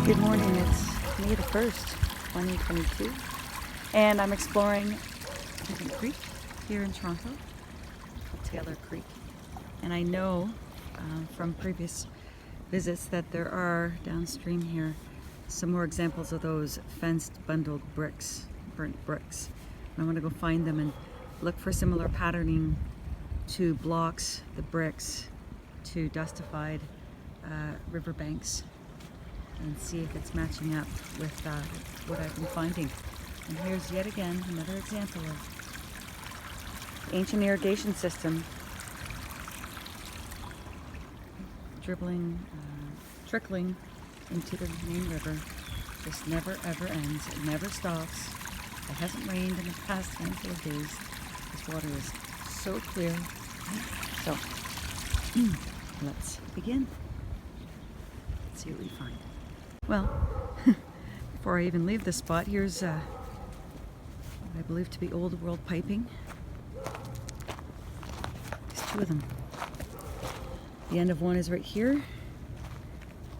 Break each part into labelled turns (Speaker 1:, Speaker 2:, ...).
Speaker 1: Good morning, it's May the 1st, 2022, and I'm exploring a creek here in Toronto, Taylor Creek. And I know from previous visits that there are downstream here some more examples of those fenced bundled bricks, burnt bricks. And I want to go find them and look for similar patterning to blocks, the bricks, to dustified riverbanks, and see if it's matching up with what I've been finding. And here's yet again another example of ancient irrigation system trickling into the main river. Just never ever ends. It never stops. It hasn't rained in the past handful of days. This water is so clear. So let's begin. Let's see what we find. Well, before I even leave this spot, here's what I believe to be old world piping. There's two of them. The end of one is right here, and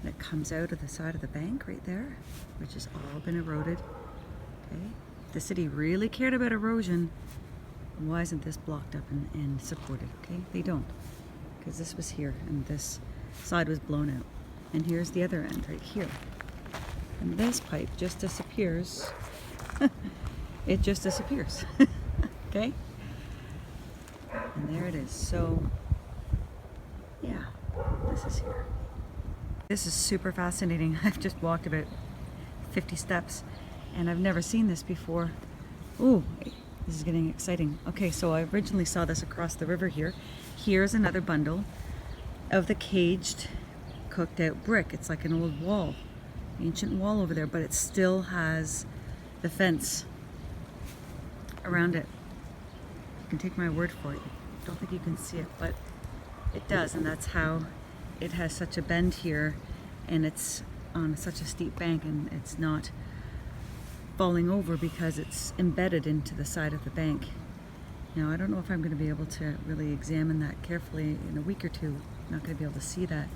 Speaker 1: it comes out of the side of the bank right there, which has all been eroded. Okay, if the city really cared about erosion, why isn't this blocked up and supported? Okay, they don't, because this was here and this side was blown out. And here's the other end right here. And this pipe just disappears. It just disappears. Okay? And there it is. So, yeah, this is here. This is super fascinating. I've just walked about 50 steps and I've never seen this before. Ooh, this is getting exciting. Okay, so I originally saw this across the river here. Here's another bundle of the caged, cooked out brick. It's like an old wall, ancient wall over there, but it still has the fence around it. You can take my word for it. I don't think you can see it, but it does, and that's how it has such a bend here, and it's on such a steep bank, and it's not falling over because it's embedded into the side of the bank. Now, I don't know if I'm going to be able to really examine that carefully in a week or two. I'm not going to be able to see that.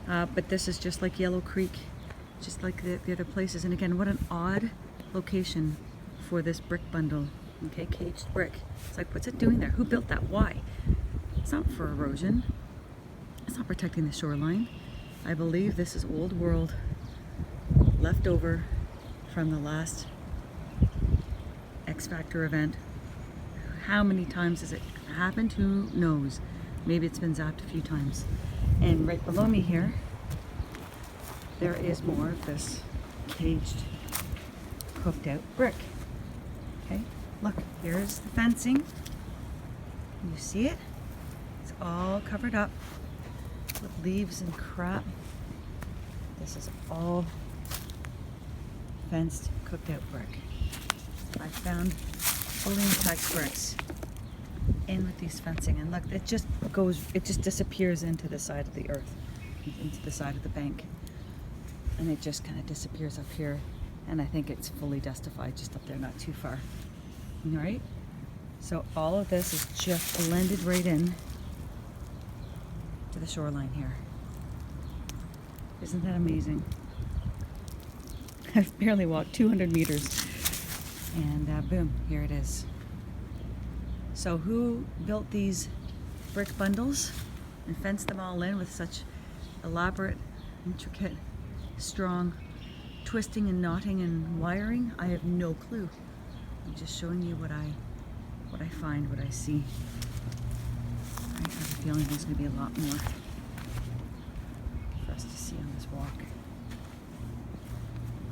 Speaker 1: But this is just like Yellow Creek, just like the other places. And again, what an odd location for this brick bundle. Okay, caged brick. It's like, what's it doing there? Who built that? Why? It's not for erosion. It's not protecting the shoreline. I believe this is old world, left over from the last X Factor event. How many times has it happened? Who knows? Maybe it's been zapped a few times. And right below me here, there is more of this caged, cooked out brick. Okay, look, here's the fencing. You see it? It's all covered up with leaves and crap. This is all fenced, cooked out brick. I found fully intact bricks in with these fencing, and look, it just disappears into the side of the earth, into the side of the bank, and it just kind of disappears up here. And I think it's fully dustified just up there, not too far. All right, so all of this is just blended right in to the shoreline here. Isn't that amazing? I've barely walked 200 meters, and boom, here it is. So who built these brick bundles and fenced them all in with such elaborate, intricate, strong twisting and knotting and wiring? I have no clue. I'm just showing you what I find, what I see. I have a feeling there's going to be a lot more for us to see on this walk.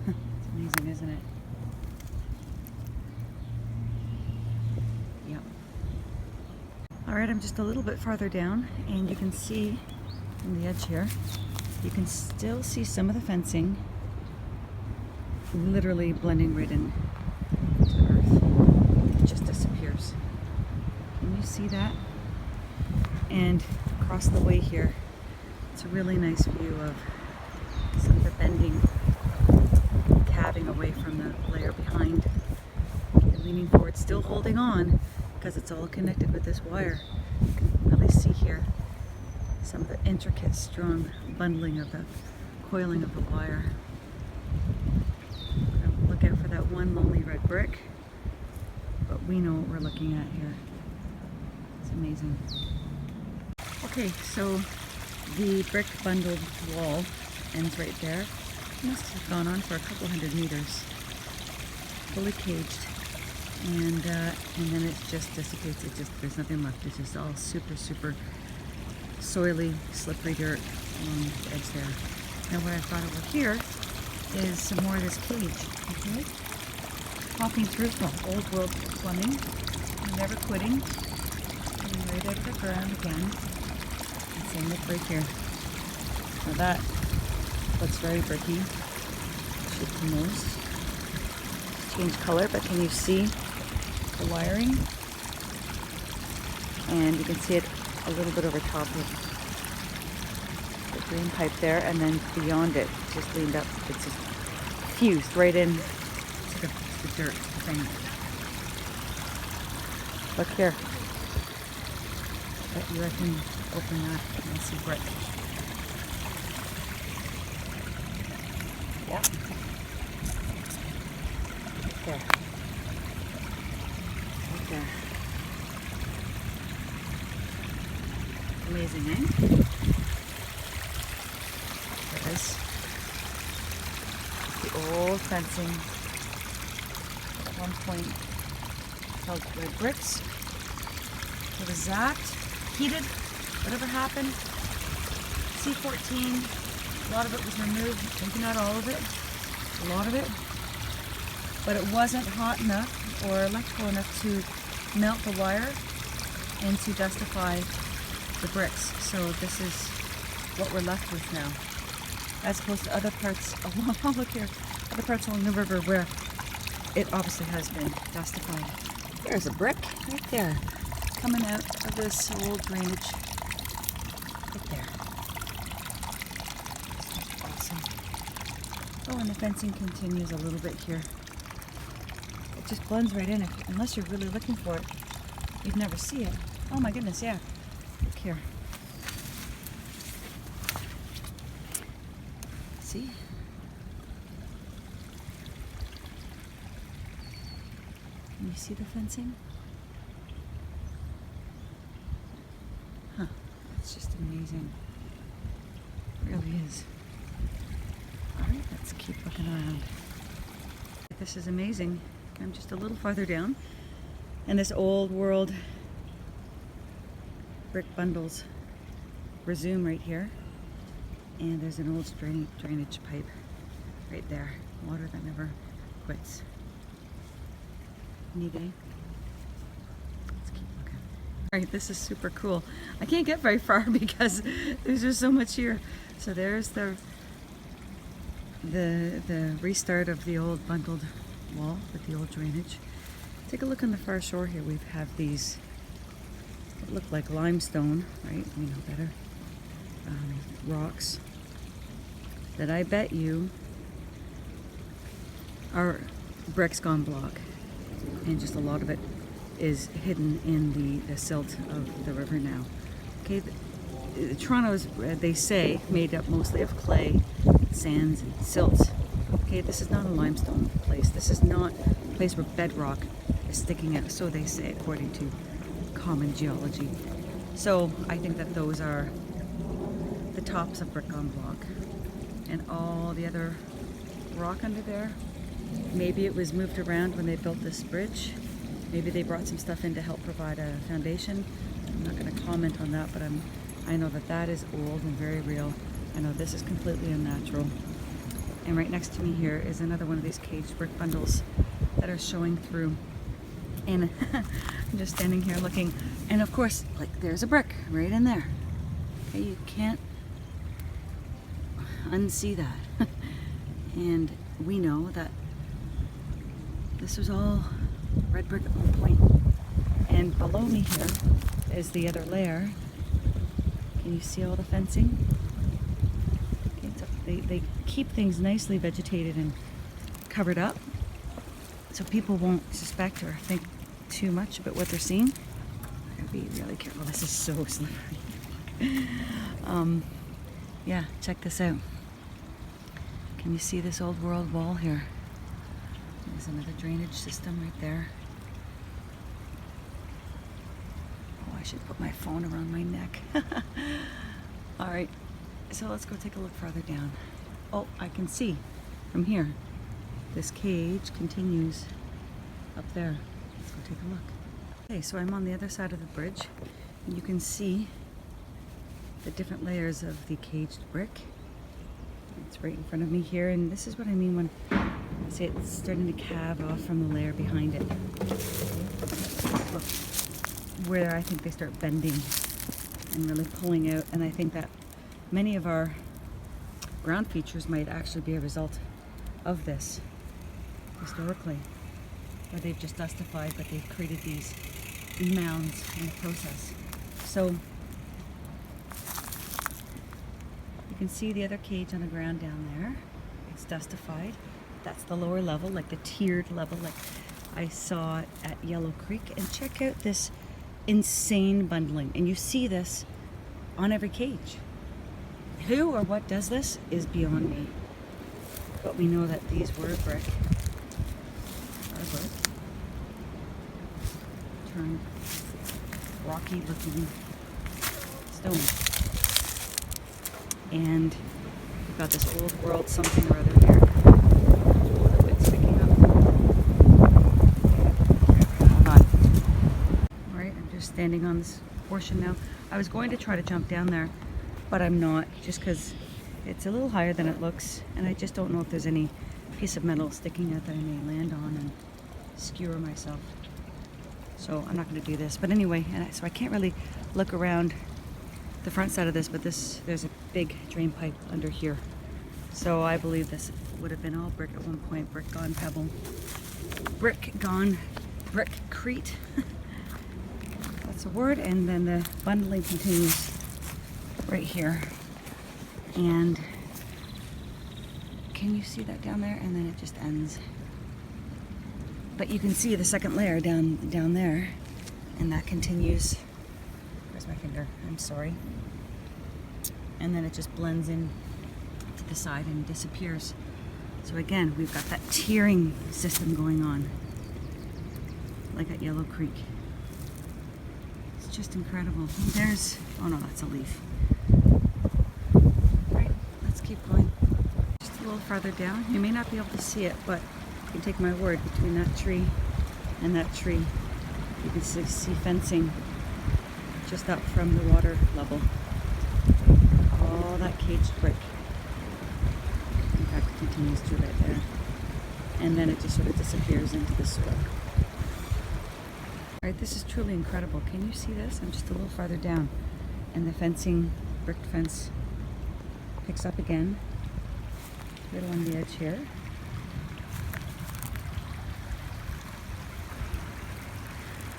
Speaker 1: It's amazing, isn't it? Yep. All right, I'm just a little bit farther down, and you can see from the edge here, you can still see some of the fencing literally blending right in to the earth. It just disappears. Can you see that? And across the way here, it's a really nice view of some of the bending, calving away from the layer behind. You're leaning forward, still holding on, because it's all connected with this wire. You can really see here some of the intricate, strong bundling of the coiling of the wire. Now look out for that one lonely red brick, but we know what we're looking at here. It's amazing. Okay, so the brick bundled wall ends right there. It must have gone on for a couple hundred meters, fully caged, and then it just dissipates. There's nothing left. It's just all super soily, slippery dirt along the edge there. Now what I've got over here is some more of this cage. Okay, popping through from old world plumbing, never quitting, coming right out of the ground again. And same with right here. Now that looks very bricky. Should the most change color, but can you see the wiring? And you can see it a little bit over top of the green pipe there, and then beyond it, just leaned up. It's just fused right in to the dirt thing. Look here. Bet you I can open that and see brick. Yep. Right there. Right there. Amazing, eh? There's the old fencing. At one point held red bricks. It was zapped, heated, whatever happened. C14, a lot of it was removed, maybe not all of it, a lot of it. But it wasn't hot enough or electrical enough to melt the wire and to dustify the bricks. So this is what we're left with now, as opposed to other parts along, oh look here, other parts along the river where it obviously has been dustified. There's a brick right there, coming out of this old drainage. Right there. Awesome. Oh, and the fencing continues a little bit here. It just blends right in. Unless you're really looking for it, you'd never see it. Oh my goodness, yeah. Look here. See? Can you see the fencing? Huh. It's just amazing. It really is. Alright, let's keep looking around. This is amazing. I'm just a little farther down, and this old world brick bundles resume right here, and there's an old drainage pipe right there. Water that never quits. Neat, eh? Let's keep looking. Alright, this is super cool. I can't get very far because there's just so much here. So there's the restart of the old bundled wall with the old drainage. Take a look on the far shore here. We have these that look like limestone, right? We know better. Rocks that I bet you are bricks gone block, and just a lot of it is hidden in the silt of the river now. Okay, Toronto's, they say, made up mostly of clay, sands, and silts. Okay, this is not a limestone place. This is not a place where bedrock is sticking out, so they say, according to common geology. So I think that those are the tops of brick on block, and all the other rock under there, maybe it was moved around when they built this bridge. Maybe they brought some stuff in to help provide a foundation. I'm not going to comment on that, but I know that that is old and very real. I know this is completely unnatural. And right next to me here is another one of these caged brick bundles that are showing through. And I'm just standing here looking, and of course, like, there's a brick right in there. Okay, you can't unsee that. And we know that this was all red brick at one point. And below me here is the other layer. Can you see all the fencing? Okay, so they keep things nicely vegetated and covered up, so people won't suspect or think too much about what they're seeing. Gotta be really careful. This is so slippery. Yeah, check this out. Can you see this old world wall here? There's another drainage system right there. Oh, I should put my phone around my neck. All right, so let's go take a look farther down. Oh, I can see from here. This cage continues up there. Let's go take a look. Okay, so I'm on the other side of the bridge, and you can see the different layers of the caged brick. It's right in front of me here, and this is what I mean when I say it's starting to calve off from the layer behind it. Look, where I think they start bending and really pulling out, and I think that many of our ground features might actually be a result of this historically, where they've just dustified, but they've created these mounds in the process. So you can see the other cage on the ground down there. It's dustified. That's the lower level, like the tiered level, like I saw at Yellow Creek. And check out this insane bundling. And you see this on every cage. Who or what does this is beyond me. But we know that these were brick. Are brick. Turned rocky looking stone. And we've got this old world something or other here. It's sticking up. Hold on. Alright, I'm just standing on this portion now. I was going to try to jump down there, but I'm not, just because it's a little higher than it looks, and I just don't know if there's any piece of metal sticking out that I may land on and skewer myself. So I'm not going to do this. But anyway, so I can't really look around the front side of this, but there's a big drain pipe under here. So I believe this would have been all brick at one point. Brick gone pebble. Brick gone brickcrete. That's a word. And then the bundling continues right here. And can you see that down there? And then it just ends. But you can see the second layer down there, and that continues. Where's my finger? I'm sorry. And then it just blends in to the side and disappears. So again, we've got that tiering system going on, like at Yellow Creek. It's just incredible. There's, oh no, that's a leaf. Right, let's keep going. Just a little farther down. You may not be able to see it, but you can take my word, between that tree and that tree, you can see fencing just up from the water level. All that caged brick. In fact, it continues to right there. And then it just sort of disappears into the soil. Alright, this is truly incredible. Can you see this? I'm just a little farther down. And the fencing, brick fence, picks up again. Right along the edge here.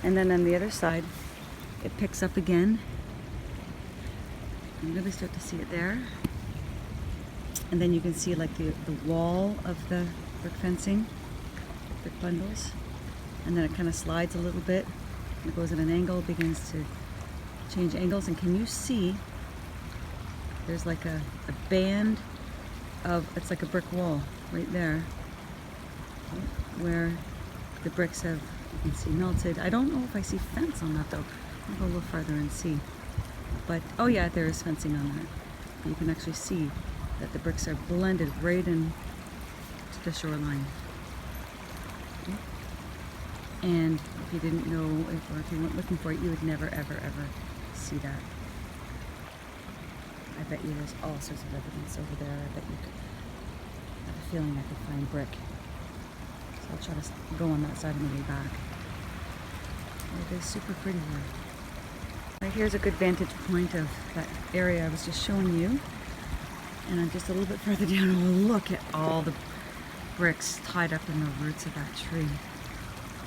Speaker 1: And then on the other side, it picks up again. You can really start to see it there. And then you can see like the wall of the brick fencing, brick bundles. And then it kind of slides a little bit. And it goes at an angle, begins to change angles. And can you see, there's like a band of, it's like a brick wall right there, where the bricks have, you can see, melted. I don't know if I see fence on that though. I'll go a little farther and see. But, oh yeah, there is fencing on that. But you can actually see that the bricks are blended right in to the shoreline. Okay. And if you didn't know, or if you weren't looking for it, you would never, ever, ever see that. I bet you there's all sorts of evidence over there. I bet you could have a feeling I could find brick. So I'll try to go on that side on the way back. It is super pretty here. Right here's a good vantage point of that area I was just showing you. And I'm just a little bit further down. Oh, look at all the bricks tied up in the roots of that tree.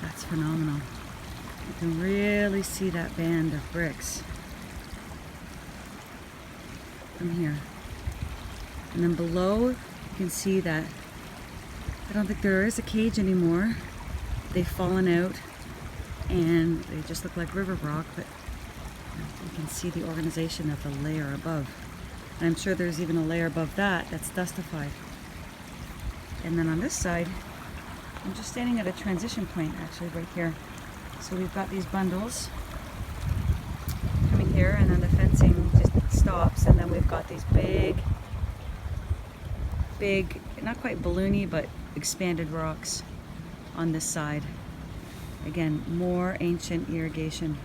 Speaker 1: That's phenomenal. You can really see that band of bricks from here. And then below, you can see that I don't think there is a cage anymore. They've fallen out and they just look like river rock, but you can see the organization of the layer above. And I'm sure there's even a layer above that that's dustified. And then on this side, I'm just standing at a transition point actually right here. So we've got these bundles coming here, and then the fencing just stops, and then we've got these big, not quite balloony, but expanded rocks on this side. Again, more ancient irrigation.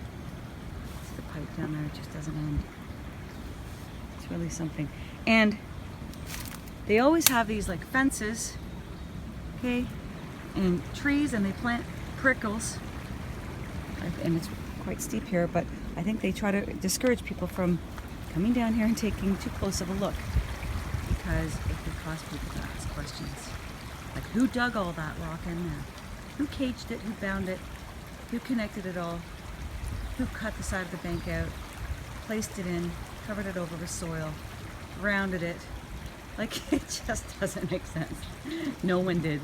Speaker 1: See the pipe down there, it just doesn't end. It's really something. And they always have these like fences, okay, and trees, and they plant prickles. And it's quite steep here, but I think they try to discourage people from coming down here and taking too close of a look, because it could cause people to ask questions. Like, who dug all that rock in there? Who caged it? Who bound it? Who connected it all? Who cut the side of the bank out, placed it in, covered it over with soil, rounded it? Like, it just doesn't make sense. No one did.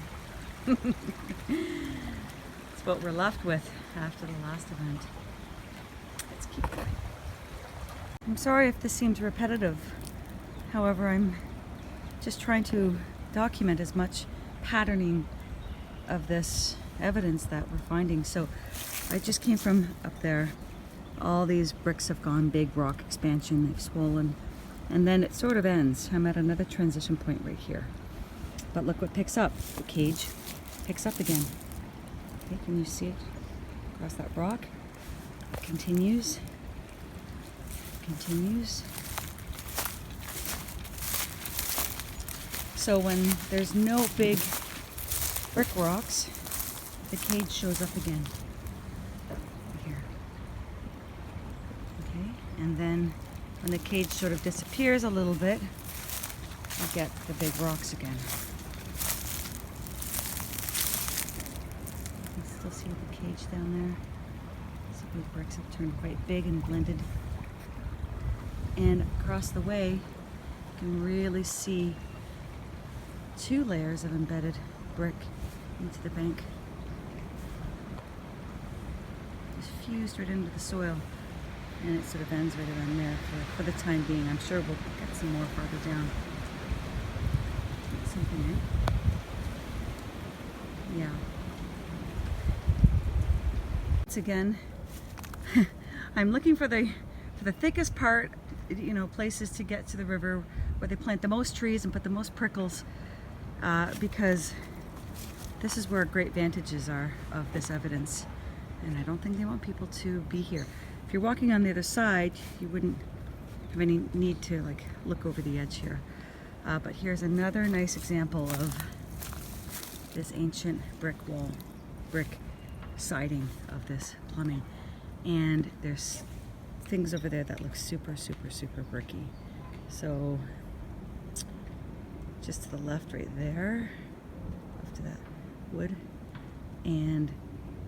Speaker 1: It's what we're left with after the last event. Let's keep going. I'm sorry if this seems repetitive. However, I'm just trying to document as much patterning of this evidence that we're finding. So I just came from up there. All these bricks have gone big, rock expansion, they've swollen, and then it sort of ends. I'm at another transition point right here. But look what picks up. The cage picks up again. Okay, can you see it across that rock? It continues. Continues. So when there's no big brick rocks, the cage shows up again. Here. Okay, and then when the cage sort of disappears a little bit, you get the big rocks again. You can still see the cage down there. So these bricks have turned quite big and blended. And across the way, you can really see 2 layers of embedded brick into the bank. Just fused right into the soil, and it sort of ends right around there for the time being. I'm sure we'll get some more farther down. Something in. Yeah. Once again, I'm looking for the thickest part, you know, places to get to the river where they plant the most trees and put the most prickles, because this is where great vantages are of this evidence, and I don't think they want people to be here. If you're walking on the other side, you wouldn't have any need to like look over the edge here. But here's another nice example of this ancient brick wall, brick siding of this plumbing, and there's things over there that look super, super, super bricky. So just to the left right there, off to that wood, and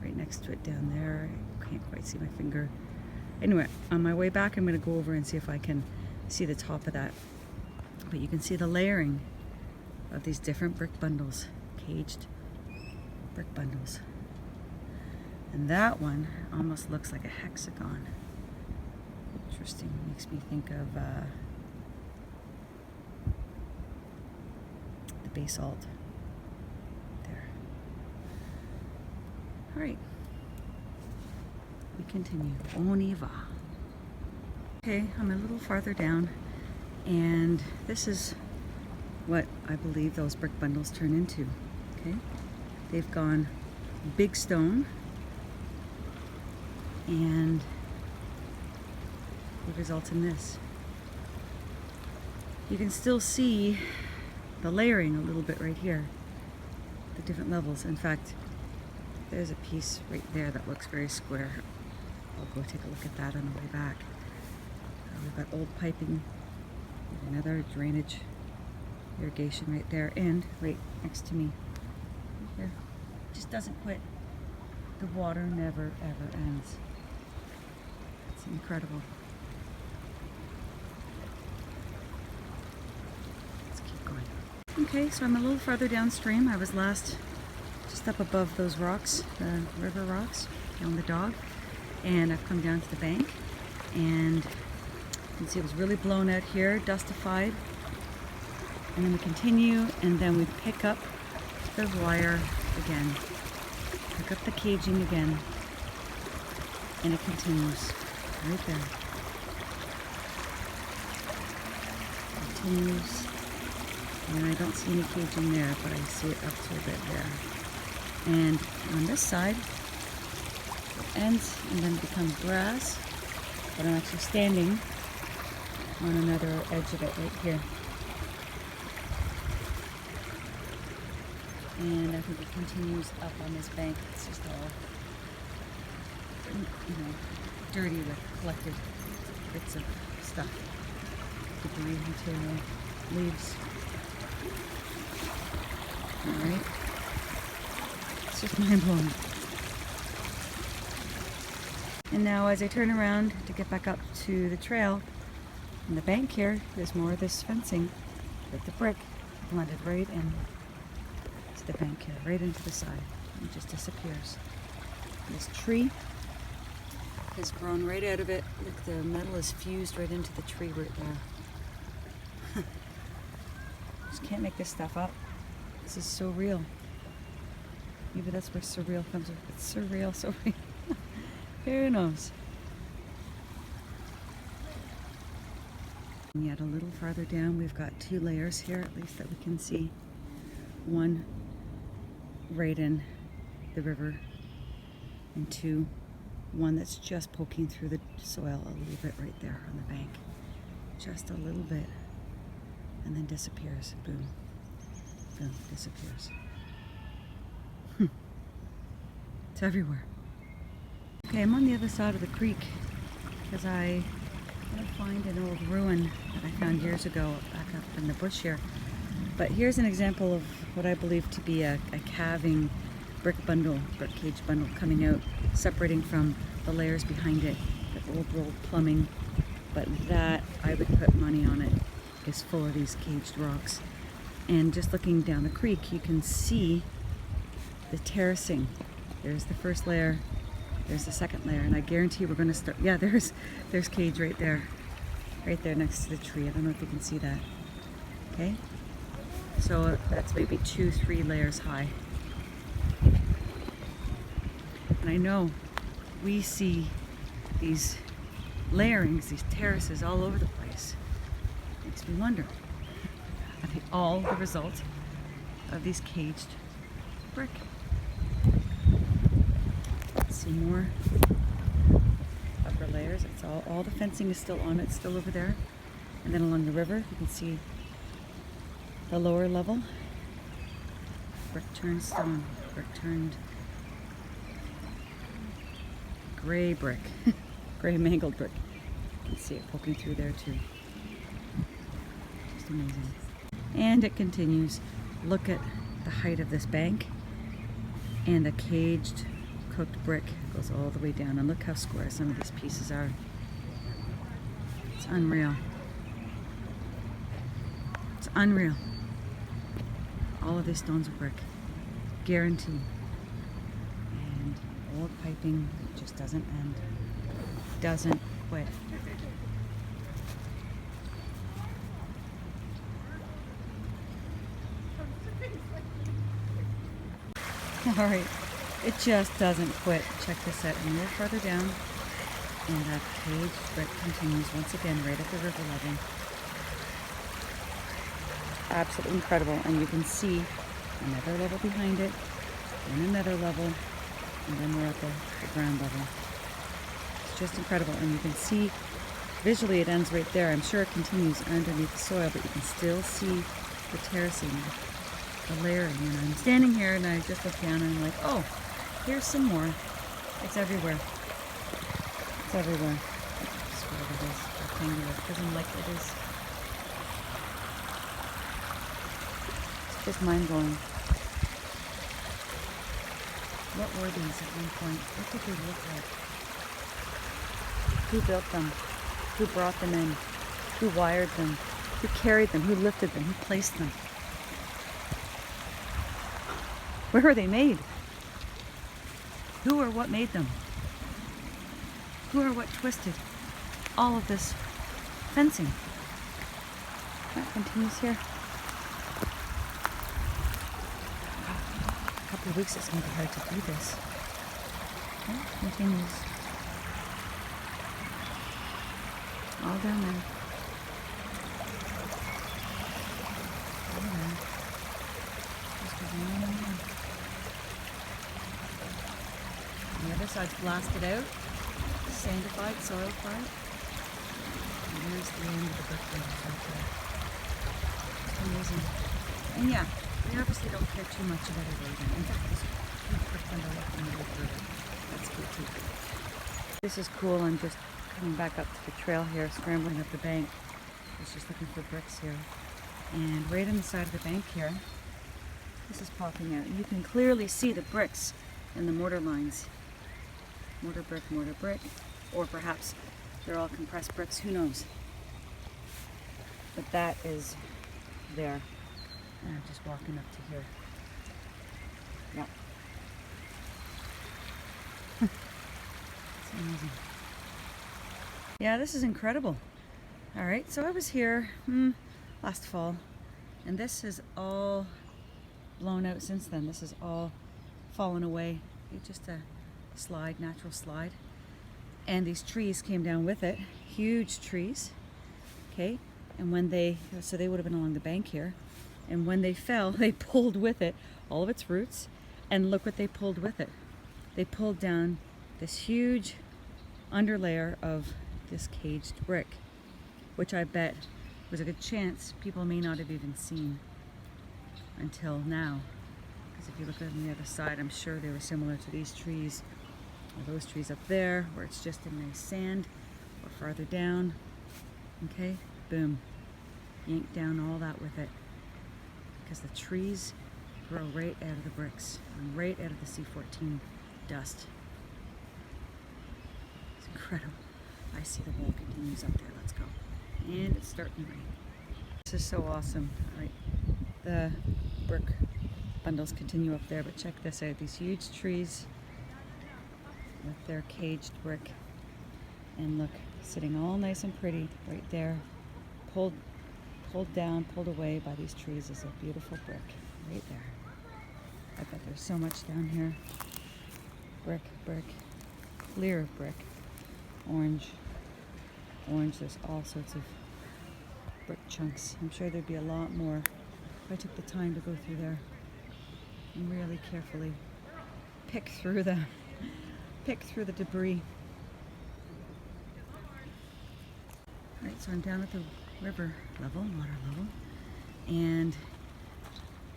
Speaker 1: right next to it down there, I can't quite see my finger. Anyway, on my way back, I'm going to go over and see if I can see the top of that. But you can see the layering of these different brick bundles, caged brick bundles. And that one almost looks like a hexagon. Interesting, makes me think of the basalt there. All right, we continue. On y va. Okay, I'm a little farther down, and this is what I believe those brick bundles turn into. Okay, they've gone big stone, and it results in this. You can still see the layering a little bit right here, the different levels. In fact, there's a piece right there that looks very square. I'll go take a look at that on the way back. We've got old piping, another drainage irrigation right there, and right next to me right here, just doesn't quit. The water never ever ends. It's incredible. Let's keep going. Okay, so I'm a little farther downstream. I was last just up above those rocks, the river rocks, down the dog, and I've come down to the bank, and you can see it was really blown out here, dustified, and then we continue, and then we pick up the wire again, pick up the caging again, and it continues right there. Continues, and I don't see any caging there, but I see it up to a bit there. And on this side, it ends and then becomes grass, but I'm actually standing on another edge of it right here. And I think it continues up on this bank. It's just all, dirty with collected bits of stuff, debris, material, leaves. All right, it's just mind blowing. And now, as I turn around to get back up to the trail, on the bank here, there's more of this fencing with the brick blended right in to the bank here, right into the side. It just disappears. This tree has grown right out of it. Look, the metal is fused right into the tree right there. Just can't make this stuff up. This is so real. Maybe that's where surreal comes from. It's surreal, so real. Who knows? And yet a little farther down, we've got two layers here, at least that we can see. One right in the river, and two, one that's just poking through the soil a little bit right there on the bank. Just a little bit, and then disappears. Boom. Boom, disappears. It's everywhere. Okay, I'm on the other side of the creek because I want to find an old ruin that I found years ago back up in the bush here. But here's an example of what I believe to be a calving brick cage bundle coming out, separating from the layers behind it, the old rolled plumbing. But that, I would put money on it, is full of these caged rocks. And just looking down the creek, you can see the terracing. There's the first layer, there's the second layer, and I guarantee we're going to start. Yeah, there's cage right there next to the tree. I don't know if you can see that. Okay, so that's maybe 2-3 layers high. And I know we see these layerings, these terraces all over the place. Makes me wonder, are they all the result of these caged brick? Let's see more upper layers. It's all the fencing is still on it, still over there. And then along the river, you can see the lower level. Brick turned stone, brick turned gray brick, gray mangled brick. You can see it poking through there too. Just amazing. And it continues. Look at the height of this bank, and the caged cooked brick goes all the way down. And look how square some of these pieces are. It's unreal. It's unreal. All of these stones are brick, guaranteed. And old piping that just doesn't end, doesn't quit. All right, it just doesn't quit. Check this out. A little further down, and that caged brick continues once again right at the river level. Absolutely incredible. And you can see another level behind it, and another level, and then we're at the ground level. It's just incredible. And you can see visually it ends right there. I'm sure it continues underneath the soil, but you can still see the terracing, the layering. And I'm standing here and I just look down and I'm like, oh, here's some more. It's everywhere. It's everywhere. That's what it is. Rectangular prism like it is. It's just mind blowing. What were these at one point? What did they look like? Who built them? Who brought them in? Who wired them? Who carried them? Who lifted them? Who placed them? Where were they made? Who or what made them? Who or what twisted all of this fencing? That continues here. couple of weeks it's going to be hard to do this. Okay, continues. All down there. All there. Just goes on and on. And the other side's blasted out, sandified, soilified. And here's the end of the brickwork right there. It's amazing. And yeah, we obviously don't care too much about erosion. In fact, this huge brick bundle left in the river. That's good too. This is cool. I'm just coming back up to the trail here, scrambling up the bank. I was just looking for bricks here. And right on the side of the bank here, this is popping out. You can clearly see the bricks and the mortar lines. Mortar brick, or perhaps they're all compressed bricks, who knows. But that is there. And I'm just walking up to here. Yeah. It's amazing. Yeah, this is incredible. All right, so I was here last fall, and this is all blown out since then. This is all fallen away. It's just a slide, natural slide. And these trees came down with it, huge trees, okay? And when they would have been along the bank here, and when they fell, they pulled with it all of its roots, and look what they pulled with it. They pulled down this huge underlayer of this caged brick, which I bet was a good chance people may not have even seen until now. Because if you look on the other side, I'm sure they were similar to these trees, or those trees up there, where it's just a nice sand, or farther down. Okay, boom, yank down all that with it. Because the trees grow right out of the bricks, and right out of the C14 dust. It's incredible. I see the wall continues up there. Let's go. And it's starting to rain. This is so awesome. All right, the brick bundles continue up there, but check this out. These huge trees with their caged brick, and look, sitting all nice and pretty right there, pulled down, pulled away by these trees is a beautiful brick right there. I bet there's so much down here. Brick, clear brick, orange, there's all sorts of brick chunks. I'm sure there'd be a lot more if I took the time to go through there and really carefully pick through the debris. Alright, so I'm down at the river level, water level, and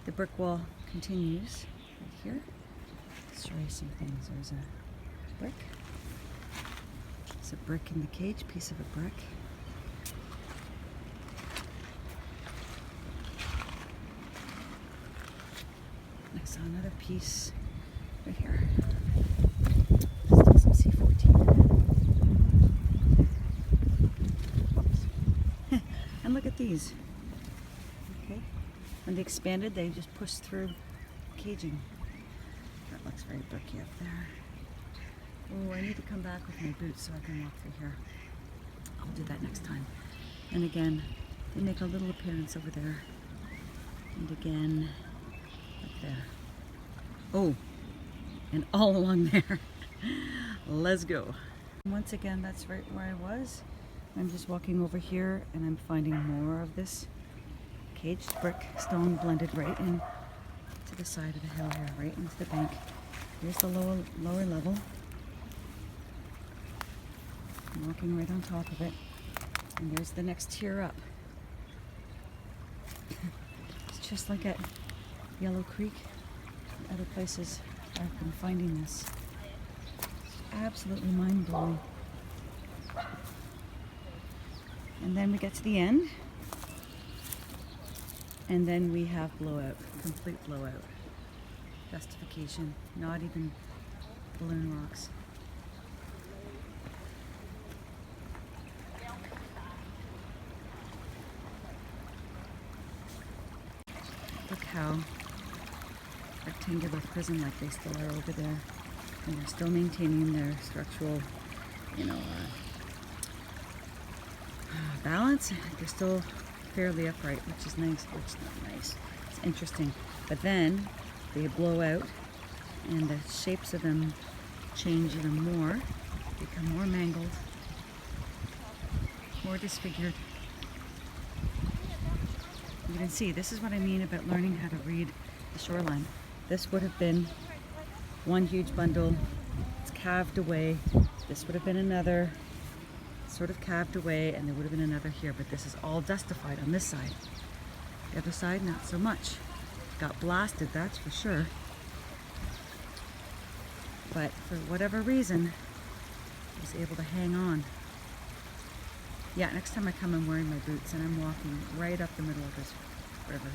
Speaker 1: the brick wall continues right here. Let's show you some things. There's a brick. It's a brick in the cage, piece of a brick. I saw another piece right here. Still some C14 in it. Whoops. And look at these. Okay. When they expanded, they just pushed through caging. That looks very bricky up there. Oh, I need to come back with my boots so I can walk through here. I'll do that next time. And again, they make a little appearance over there. And again, up there. Oh, and all along there. Let's go. Once again, that's right where I was. I'm just walking over here, and I'm finding more of this caged brick stone blended right in to the side of the hill here, right into the bank. Here's the lower level. I'm walking right on top of it, and there's the next tier up. It's just like at Yellow Creek and other places I've been finding this. It's absolutely mind-blowing. And then we get to the end, and then we have blowout, complete blowout. Dustification, not even balloon rocks. Look how rectangular prison-like they still are over there, and they're still maintaining their structural, balance. They're still fairly upright, which is nice. Which is not nice. It's interesting. But then they blow out and the shapes of them change even more, become more mangled, more disfigured. You can see, this is what I mean about learning how to read the shoreline. This would have been one huge bundle. It's calved away. This would have been another, sort of calved away, and there would have been another here, but this is all dustified on this side. The other side, not so much. Got blasted, that's for sure. But for whatever reason, I was able to hang on. Yeah, next time I come, I'm wearing my boots and I'm walking right up the middle of this river.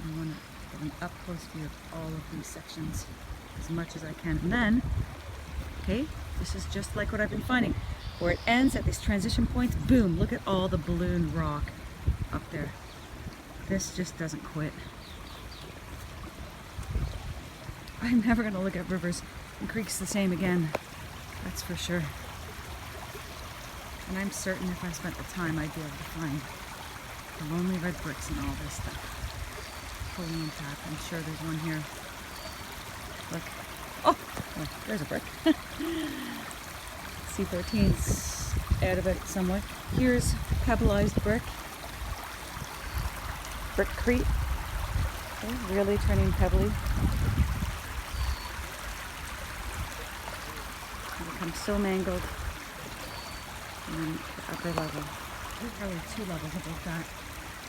Speaker 1: I want to get an up-close view of all of these sections as much as I can. And then, okay, this is just like what I've been finding. Where it ends at these transition points, boom, look at all the balloon rock up there. This just doesn't quit. I'm never going to look at rivers and creeks the same again, that's for sure. And I'm certain if I spent the time, I'd be able to find the lonely red bricks and all this stuff fully intact. I'm sure there's one here. Look. Oh, there's a brick. C14's out of it somewhere. Here's pebbleized brick. Brickcrete. Okay, really turning pebbly. Become so mangled. And then the upper level. There's probably 2 levels above that.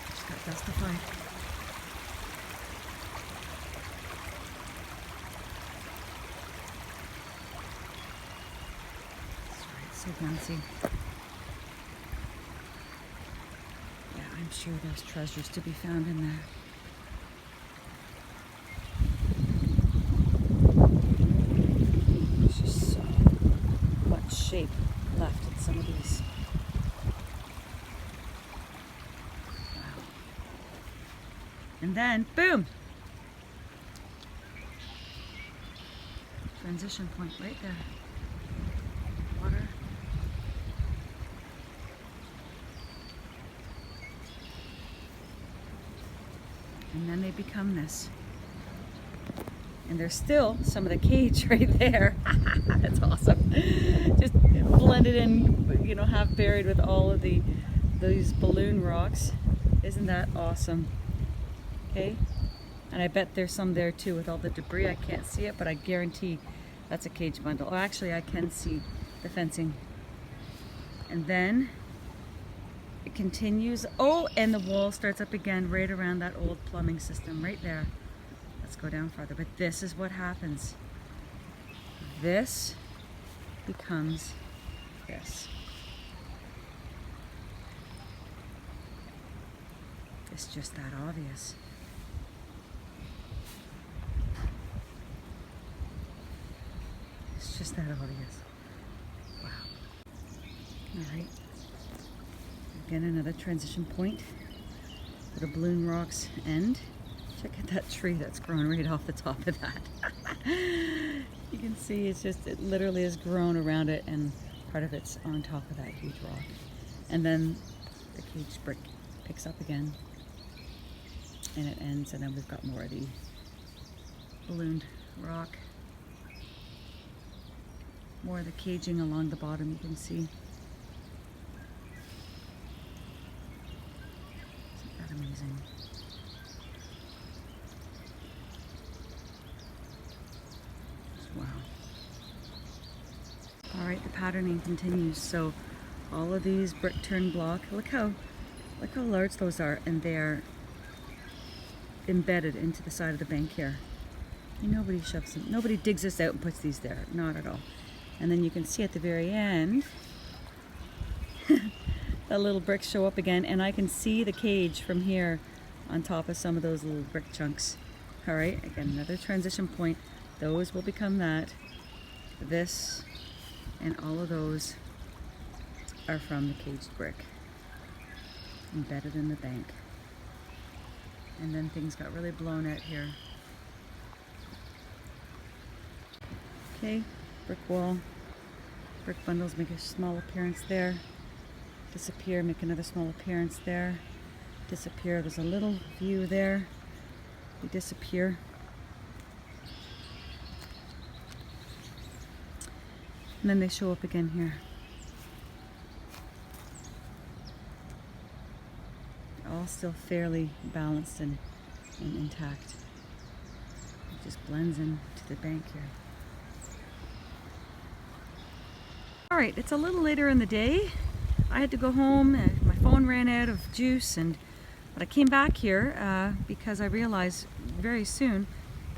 Speaker 1: Just got dustified. Sorry, it's so bouncy. Yeah, I'm sure there's treasures to be found in there. There's just so much shape left in some of these. Wow. And then, boom! Transition point right there. Water. And then they become this. And there's still some of the cage right there. That's awesome. Just blended in, you know, half buried with all of these balloon rocks. Isn't that awesome? Okay. And I bet there's some there too with all the debris. I can't see it, but I guarantee that's a cage bundle. Oh, actually, I can see the fencing. And then it continues. Oh, and the wall starts up again right around that old plumbing system right there. Let's go down farther. But this is what happens. This becomes this. It's just that obvious. It's just that obvious. Wow. All right. Again, another transition point where the balloon rocks end. Check out that tree that's grown right off the top of that. You can see it literally has grown around it, and part of it's on top of that huge rock. And then the caged brick picks up again and it ends, and then we've got more of the ballooned rock. More of the caging along the bottom, you can see. Isn't that amazing? Wow. All right, the patterning continues. So all of these brick turn block, look how large those are, and they're embedded into the side of the bank here. And nobody shoves them, nobody digs this out and puts these there, not at all. And then you can see at the very end, that little bricks show up again, and I can see the cage from here on top of some of those little brick chunks. All right, again, another transition point. Those will become that. This and all of those are from the caged brick, embedded in the bank. And then things got really blown out here. Okay, brick wall. Brick bundles make a small appearance there. Disappear, make another small appearance there. Disappear, there's a little view there. They disappear. And then they show up again here. All still fairly balanced and intact. It just blends into the bank here. All right, it's a little later in the day. I had to go home and my phone ran out of juice, but I came back here because I realized very soon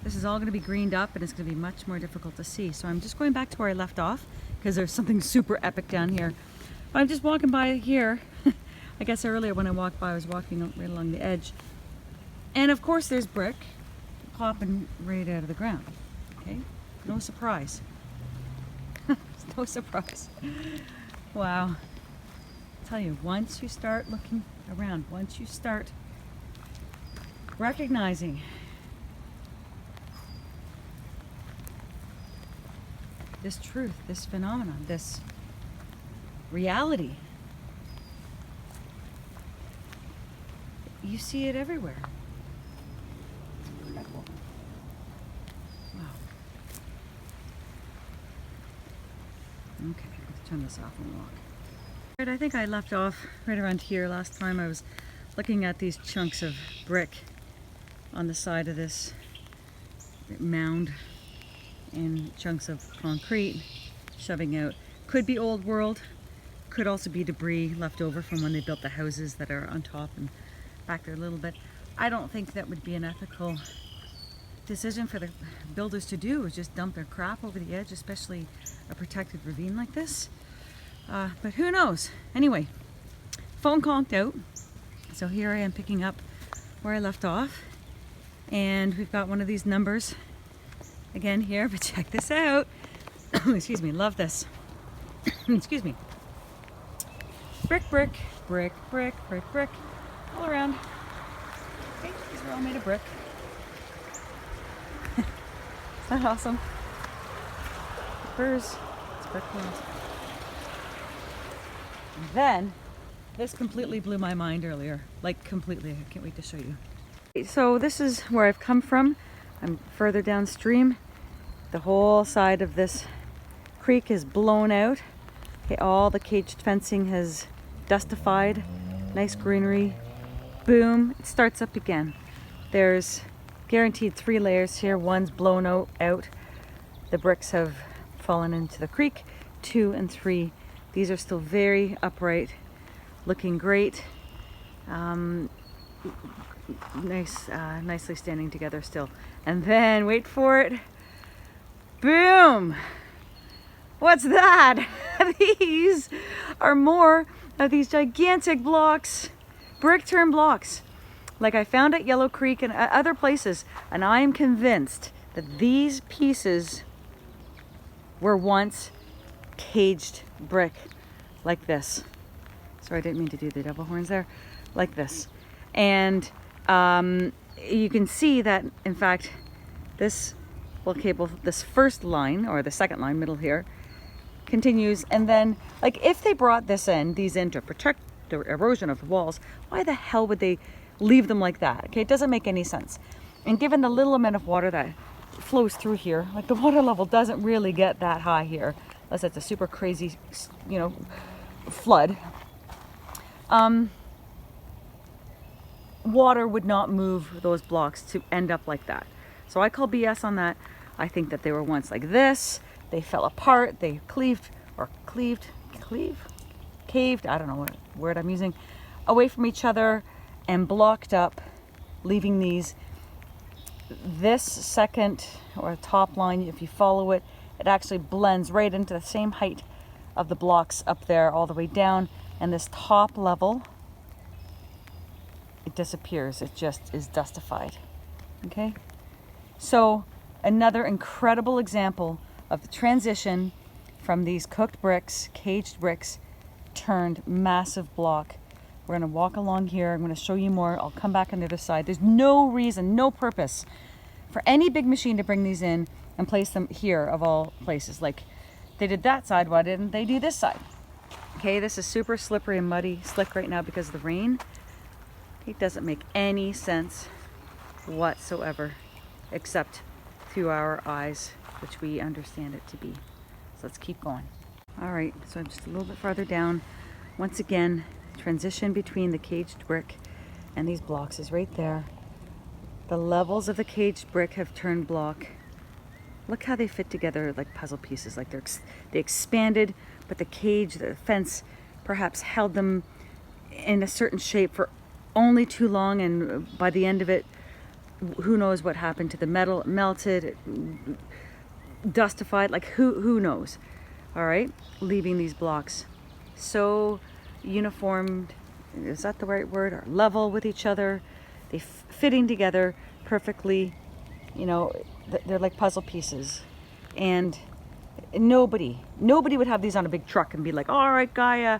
Speaker 1: this is all going to be greened up and it's going to be much more difficult to see. So I'm just going back to where I left off because there's something super epic down here. But I'm just walking by here. I guess earlier when I walked by I was walking right along the edge. And of course there's brick popping right out of the ground. Okay, no surprise. No surprise. Wow. I tell you, once you start looking around, once you start recognizing this truth, this phenomenon, this reality, you see it everywhere. It's incredible. Wow. Okay, let's turn this off and walk. Right, I think I left off right around here last time. I was looking at these chunks of brick on the side of this mound and chunks of concrete shoving out. Could be old world, could also be debris left over from when they built the houses that are on top and back there a little bit. I don't think that would be an ethical decision for the builders to do, is just dump their crap over the edge, especially a protected ravine like this. But who knows? Anyway, phone conked out. So here I am picking up where I left off. And we've got one of these numbers again here, but check this out. Excuse me, love this. Excuse me. Brick, brick, brick, brick, brick, brick, all around. Okay, these are all made of brick. Isn't that awesome? Brickers, it's brick world. And then, this completely blew my mind earlier. Like completely, I can't wait to show you. So this is where I've come from. I'm further downstream. The whole side of this creek is blown out. Okay, all the caged fencing has dustified. Nice greenery. Boom, it starts up again. There's guaranteed 3 layers here. One's blown out. The bricks have fallen into the creek. 2 and 3. These are still very upright, looking great. Nicely standing together still. And then, wait for it, boom! What's that? These are more of these gigantic blocks, brick turn blocks, like I found at Yellow Creek and other places. And I am convinced that these pieces were once caged brick like this. Sorry, I didn't mean to do the devil horns there. Like this. And you can see that, in fact, this cable, this first line, or the second line, middle here, continues. And then, like, if they brought these in to protect the erosion of the walls, why the hell would they leave them like that? Okay, it doesn't make any sense. And given the little amount of water that flows through here, like, the water level doesn't really get that high here, unless it's a super crazy, flood. Water would not move those blocks to end up like that. So I call BS on that. I think that they were once like this. They fell apart. They caved, I don't know what word I'm using, away from each other and blocked up, leaving this second or top line, if you follow it, it actually blends right into the same height of the blocks up there all the way down. And this top level, it disappears. It just is dustified. Okay? So another incredible example of the transition from these cooked bricks, caged bricks, turned massive block. We're going to walk along here. I'm going to show you more. I'll come back on the other side. There's no reason, no purpose for any big machine to bring these in and place them here of all places. Like they did that side, why didn't they do this side? Okay, this is super slippery and muddy, slick right now because of the rain. It doesn't make any sense whatsoever, except through our eyes, which we understand it to be. So let's keep going. All right, so I'm just a little bit farther down. Once again, transition between the caged brick and these blocks is right there. The levels of the caged brick have turned block. Look how they fit together like puzzle pieces. Like they expanded, but the cage, the fence, perhaps held them in a certain shape for only too long, and by the end of it, who knows what happened to the metal? It melted, it dustified, like who knows? All right, leaving these blocks so uniformed, is that the right word, or level with each other. They fitting together perfectly, you know, they're like puzzle pieces. And nobody would have these on a big truck and be like, all right, guy,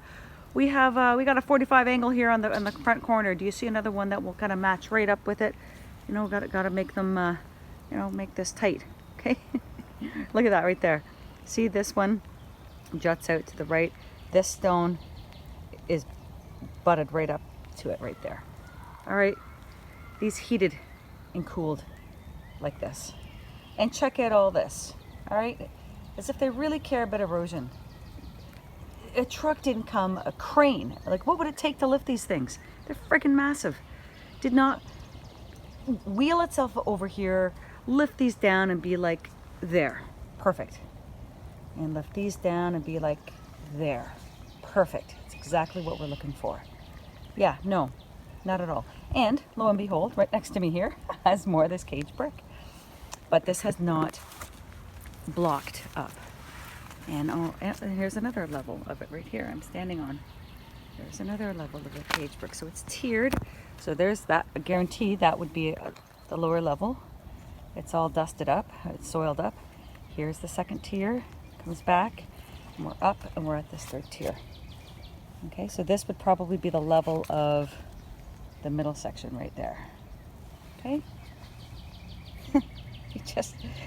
Speaker 1: we got a 45 angle here on the front corner. Do you see another one that will kind of match right up with it? You know, gotta make them, you know, make this tight, okay? Look at that right there. See, this one juts out to the right. This stone is butted right up to it right there. All right, these heated and cooled like this. And check out all this, all right? As if they really care about erosion. A truck didn't come, a crane. Like, what would it take to lift these things? They're freaking massive. Did not wheel itself over here, lift these down and be like, there, perfect. And lift these down and be like, there, perfect. It's exactly what we're looking for. Yeah, no, not at all. And lo and behold, right next to me here has more of this cage brick. But this has not blocked up. And oh, and here's another level of it right here I'm standing on. There's another level of the cage brick. So it's tiered. So there's that. I guarantee that would be the lower level. It's all dusted up. It's soiled up. Here's the second tier. Comes back. And we're up and we're at this third tier. Okay, so this would probably be the level of the middle section right there. Okay?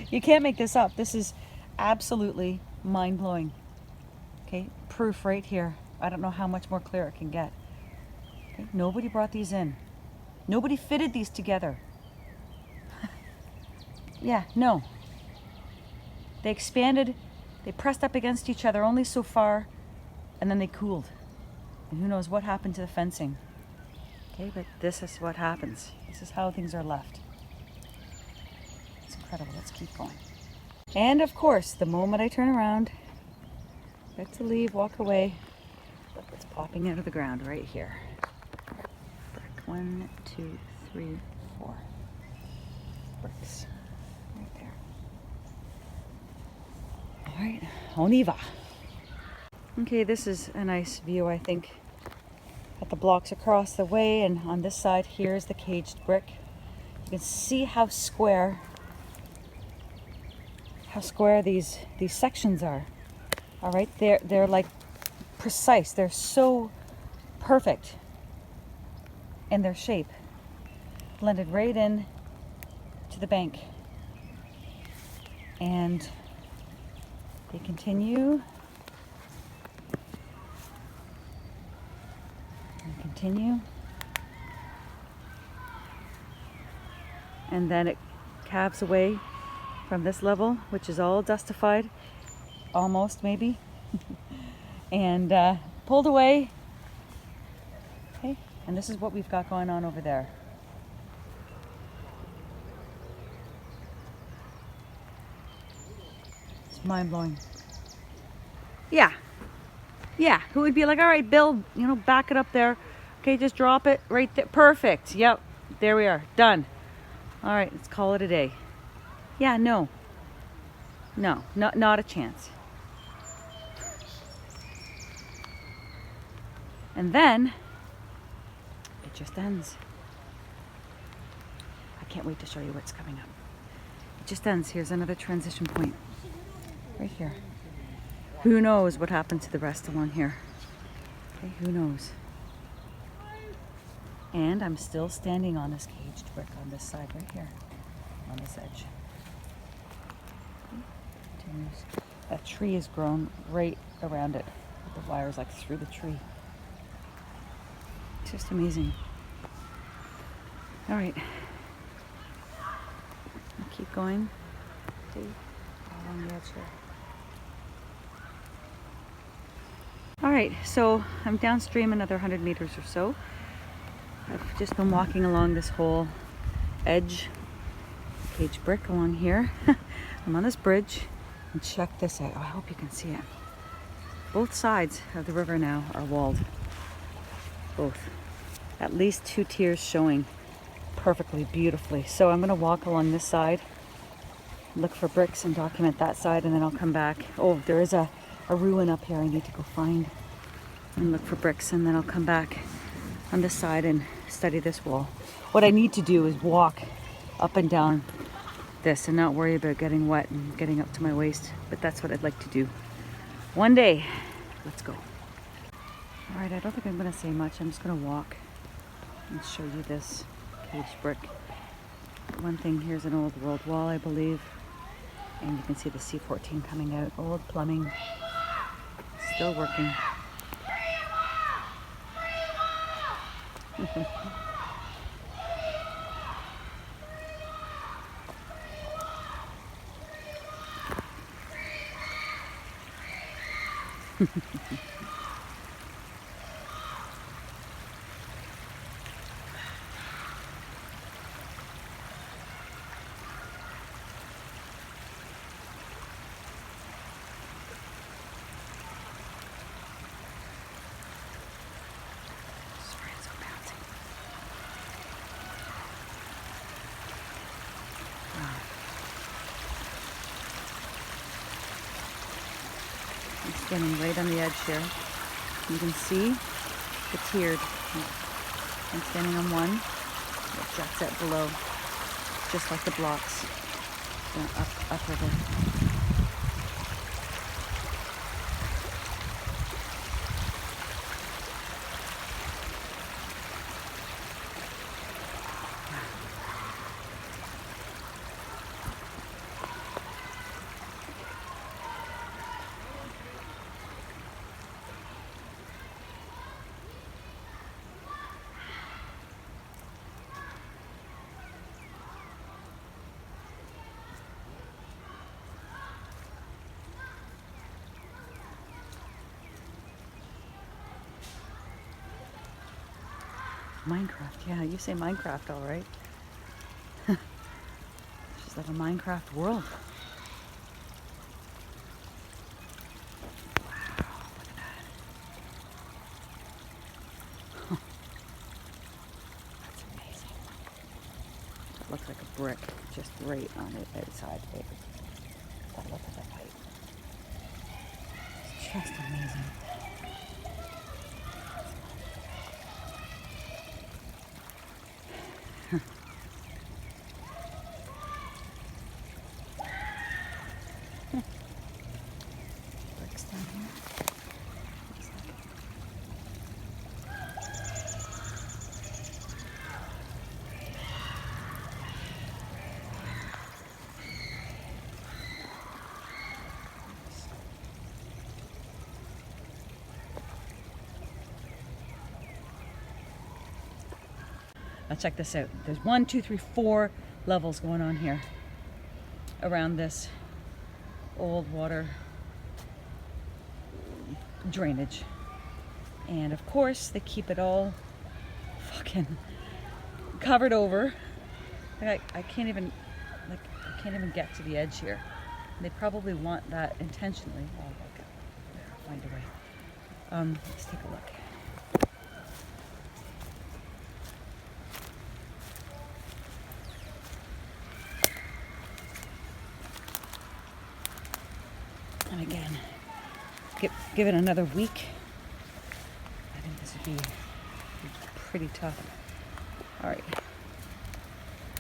Speaker 1: You can't make this up. This is absolutely mind-blowing. Okay, proof right here. I don't know how much more clear it can get. Okay? Nobody brought these in. Nobody fitted these together. Yeah, no. They expanded, they pressed up against each other only so far, and then they cooled. And who knows what happened to the fencing. Okay, but this is what happens. This is how things are left. It's incredible. Let's keep going. And of course, the moment I turn around, get to leave, walk away, look what's popping out of the ground right here. Brick. 1, 2, 3, 4 bricks right there. All right, on y va. Okay, this is a nice view, I think, at the blocks across the way, and on this side here is the caged brick. You can see how square these sections are. All right, they're like precise. They're so perfect in their shape, blended right in to the bank, and they continue and continue, and then it calves away from this level, which is all dustified, almost maybe, and pulled away. Okay, and this is what we've got going on over there. It's mind-blowing. Yeah, who would be like, all right, Bill, you know, back it up there. Okay, just drop it right there. Perfect. Yep, there we are, done. All right, let's call it a day. Yeah, no, not a chance. And then it just ends. I can't wait to show you what's coming up. It just ends. Here's another transition point right here. Who knows what happened to the rest along here? Okay, who knows? And I'm still standing on this caged brick on this side right here, on this edge. That tree has grown right around it. The wire's like through the tree. It's just amazing. All right. I'll keep going. See? Along the edge there. All right, so I'm downstream another 100 meters or so. I've just been walking along this whole edge, cage brick along here. I'm on this bridge, and check this out. Oh, I hope you can see it. Both sides of the river now are walled. Both. At least 2 tiers showing perfectly, beautifully. So I'm gonna walk along this side, look for bricks and document that side, and then I'll come back. Oh, there is a ruin up here I need to go find and look for bricks, and then I'll come back on this side and study this wall. What I need to do is walk up and down this and not worry about getting wet and getting up to my waist, but that's what I'd like to do one day. Let's go. All right, I don't think I'm gonna say much. I'm just gonna walk and show you this cage brick. One thing, here's an old world wall, I believe, and you can see the C14 coming out. Old plumbing, still working. I'm standing right on the edge here. You can see the tiered. I'm standing on one that juts out below, just like the blocks going upriver. Minecraft, yeah, you say Minecraft, all right. It's just like a Minecraft world. Wow, look at that. Huh. That's amazing. It looks like a brick just right on the outside. But look at that height. It's just amazing. Bricks down here. Looks like it. Now check this out. There's 1, 2, 3, 4 levels going on here around this old water drainage. And of course they keep it all fucking covered over. I can't even get to the edge here. They probably want that intentionally. Oh, okay. I'll find a way. Let's take a look. And again, give it another week. I think this would be pretty tough. All right.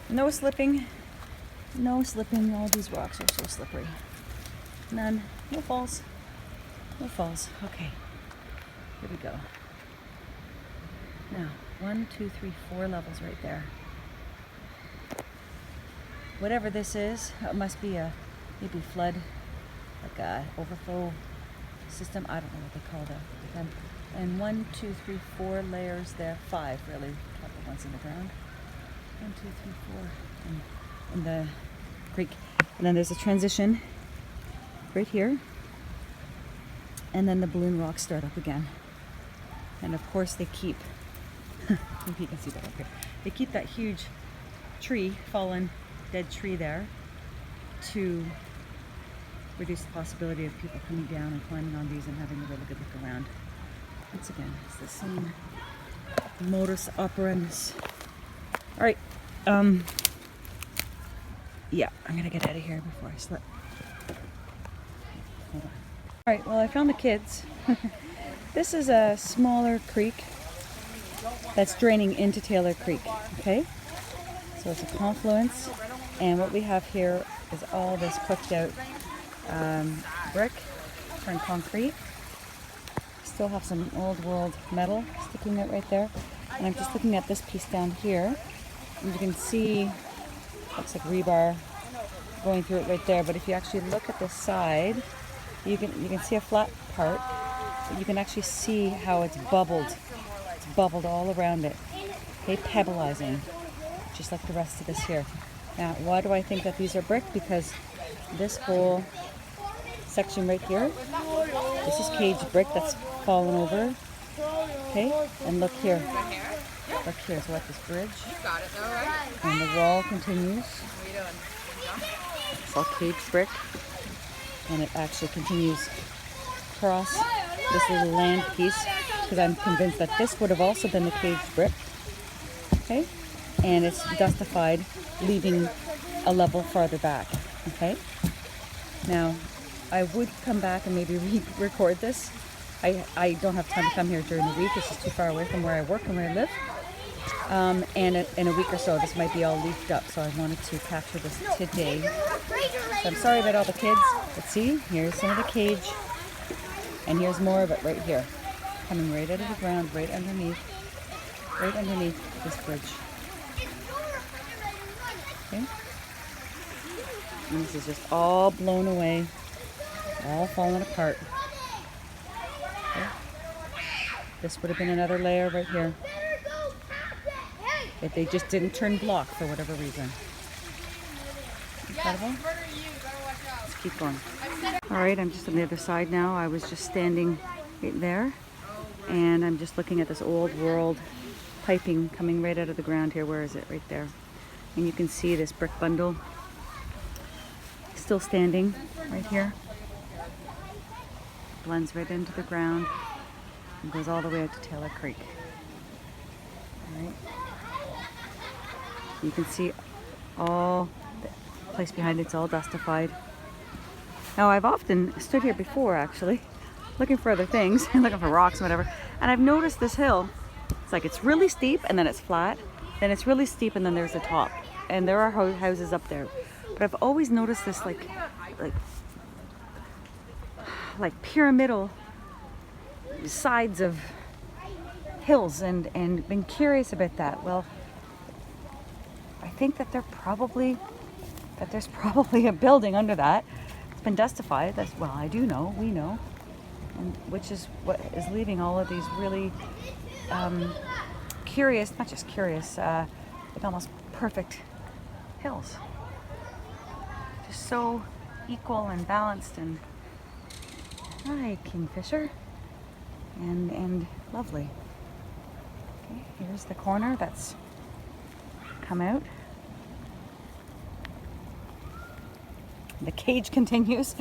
Speaker 1: No slipping. No slipping. All these rocks are so slippery. None. No falls. No falls. Okay. Here we go. Now, 1, 2, 3, 4 levels right there. Whatever this is, it must be a maybe flood, like a overflow system. I don't know what they call that. And 1, 2, 3, 4 layers there. 5 really. A couple ones in the ground. 1, 2, 3, 4 in the creek. And then there's a transition right here. and then the balloon rocks start up again. And of course they keep, if you can see that up here, they keep that huge tree, fallen dead tree there to reduce the possibility of people coming down and climbing on these and having a really good look around. Once again, it's the same modus operandi. All right, yeah, I'm gonna get out of here before I slip. Hold on. All right, well, I found the kids. This is a smaller creek that's draining into Taylor Creek, okay? So it's a confluence, and what we have here is all this cooked out brick and concrete. Still have some old world metal sticking out right there. And I'm just looking at this piece down here, and you can see, looks like rebar going through it right there. But if you actually look at the side, you can see a flat part, but you can actually see how it's bubbled. It's bubbled all around it. Okay, pebbleizing, just like the rest of this here. Now, why do I think that these are brick? Because this whole section right here, this is cage brick that's fallen over. Okay, and look here. Look here, so at this bridge. And the wall continues. It's all cage brick. And it actually continues across this little land piece, because I'm convinced that this would have also been the cage brick. Okay, and it's dustified, leaving a level farther back. Okay, now I would come back and maybe re-record this. I don't have time to come here during the week. It's just too far away from where I work and where I live. And in a week or so, this might be all leafed up. So I wanted to capture this today. So I'm sorry about all the kids. But see, here's some of the cage. And here's more of it right here. Coming right out of the ground, right underneath this bridge. Okay. And this is just all blown away, all falling apart. Okay. This would have been another layer right here if they just didn't turn block for whatever reason. Incredible. Let's keep going. All right, I'm just on the other side now. I was just standing right there, and I'm just looking at this old world piping coming right out of the ground here. Where is it? Right there. And you can see this brick bundle still standing right here. Blends right into the ground and goes all the way out to Taylor Creek. All right. You can see all the place behind it's all dustified. Now, I've often stood here before, actually, looking for other things, looking for rocks and whatever, and I've noticed this hill. It's like it's really steep and then it's flat, then it's really steep and then there's a top, and there are houses up there. But I've always noticed this like pyramidal sides of hills, and been curious about that. Well, I think that there's probably a building under that. It's been dustified. That's, well, I do know, we know, and which is what is leaving all of these really curious, not just curious, like almost perfect hills. Just so equal and balanced, and hi, Kingfisher, and lovely. Okay, here's the corner that's come out. The cage continues,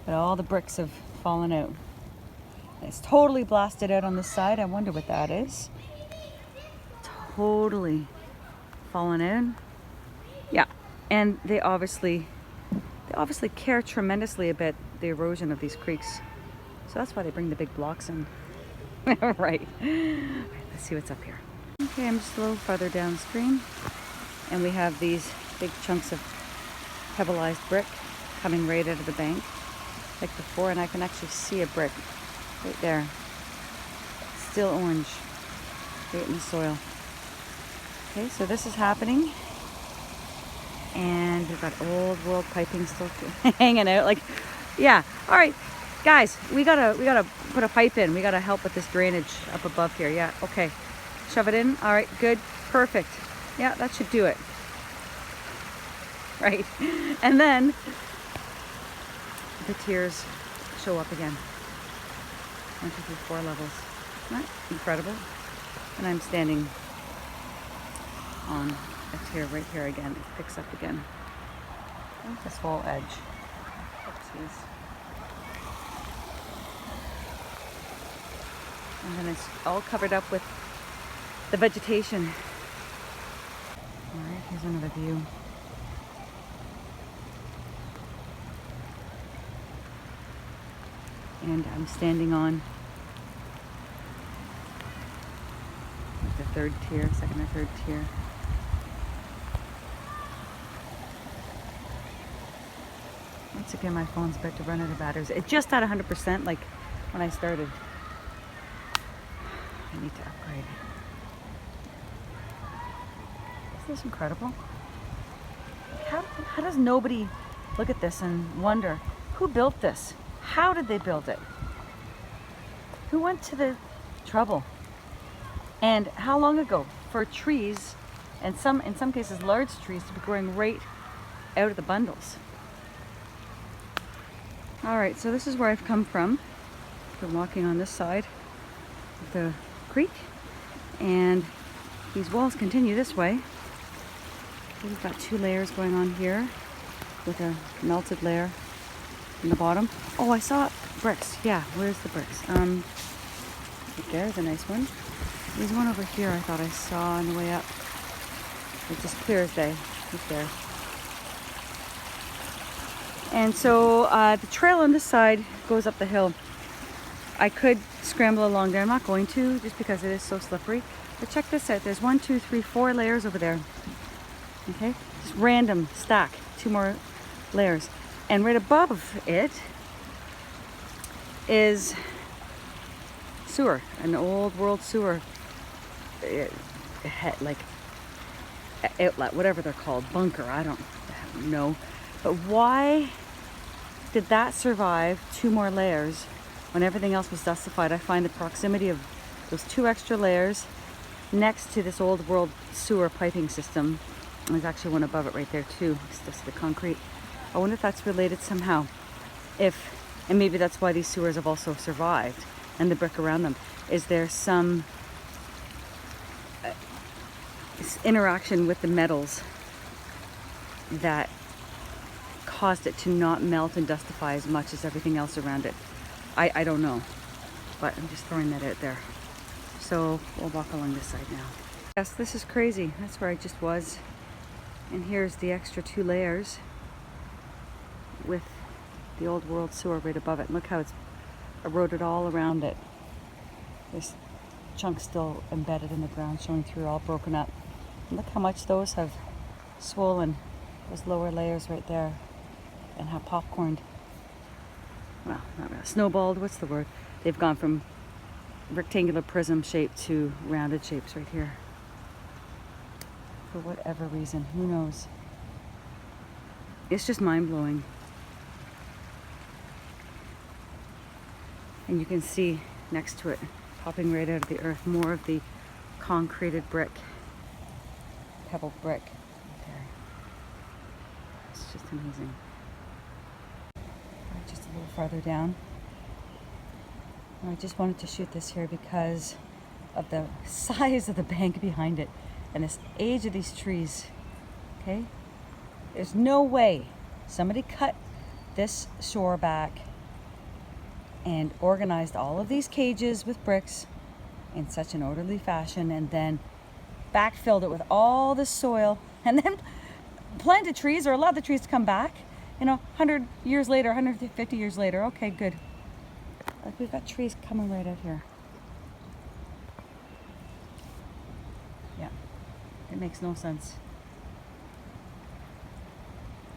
Speaker 1: but all the bricks have fallen out. It's totally blasted out on this side. I wonder what that is. Totally fallen in. Yeah, and they obviously care tremendously about the erosion of these creeks. So that's why they bring the big blocks in. Right. Let's see what's up here. Okay, I'm just a little farther downstream, and we have these big chunks of pebbleized brick coming right out of the bank like before, and I can actually see a brick right there, still orange, right in the soil. Okay, so this is happening, and we've got old world piping still hanging out. Like, yeah, all right, guys, we gotta put a pipe in. We gotta help with this drainage up above here. Yeah, okay, shove it in. All right, good, perfect. Yeah, that should do it. Right, and then the tears show up again. 1, 2, 3, 4 levels. Isn't that incredible? And I'm standing on a tier right here again. It picks up again. This whole edge. Oopsies. And then it's all covered up with the vegetation. Alright, here's another view. And I'm standing on the third tier, second or third tier. Once again, my phone's about to run out of batteries. It just at 100%, like when I started. I need to upgrade. Isn't this incredible? How does nobody look at this and wonder, who built this? How did they build it? Who went to the trouble? And how long ago for trees, and in some cases large trees, to be growing right out of the bundles? All right, so this is where I've come from. I've been walking on this side of the creek, and these walls continue this way. We've got 2 layers going on here with a melted layer in the bottom. Oh, I saw bricks. Yeah, where's the bricks? Right there's a nice one. There's one over here I thought I saw on the way up. It's just clear as day. Right there. And so the trail on this side goes up the hill. I could scramble along there. I'm not going to, just because it is so slippery. But check this out. There's 1, 2, 3, 4 layers over there. Okay, just random stack. 2 more layers. And right above it is sewer, an old world sewer, like outlet, whatever they're called, bunker, I don't know. But why did that survive 2 more layers when everything else was dustified? I find the proximity of those 2 extra layers next to this old world sewer piping system. There's actually one above it right there too. It's just the concrete. I wonder if that's related somehow. And maybe that's why these sewers have also survived, and the brick around them. Is there some interaction with the metals that caused it to not melt and dustify as much as everything else around it? I don't know, but I'm just throwing that out there. So we'll walk along this side now. Yes, this is crazy. That's where I just was. And here's the extra 2 layers with the old world sewer right above it. And look how it's eroded all around it. This chunk still embedded in the ground, showing through, all broken up. And look how much those have swollen, those lower layers right there, and how popcorned, well, not really, snowballed, what's the word? They've gone from rectangular prism shape to rounded shapes right here. For whatever reason, who knows? It's just mind-blowing. And you can see next to it, popping right out of the earth, more of the concreted brick, pebble brick right there. It's just amazing. Right, just a little farther down. I just wanted to shoot this here because of the size of the bank behind it and this age of these trees. Okay? There's no way somebody cut this shore back and organized all of these cages with bricks in such an orderly fashion, and then backfilled it with all this soil, and then planted trees or allowed the trees to come back, 100 years later, 150 years later. Okay, good. Like, we've got trees coming right out here. Yeah, it makes no sense.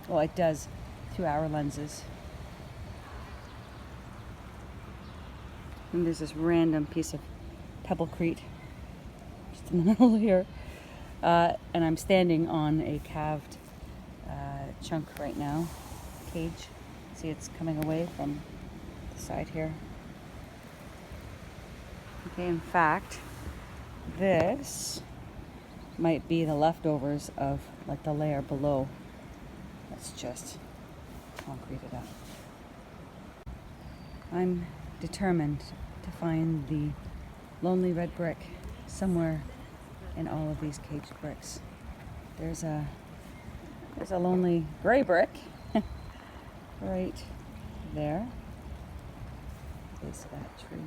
Speaker 1: Well, it does through our lenses. And there's this random piece of pebblecrete just in the middle here. And I'm standing on a calved chunk right now, cage. See, it's coming away from the side here. Okay, in fact, this might be the leftovers of like the layer below. That's just concreted up. I'm determined to find the lonely red brick somewhere in all of these caged bricks. There's a lonely gray brick right there, base of that tree.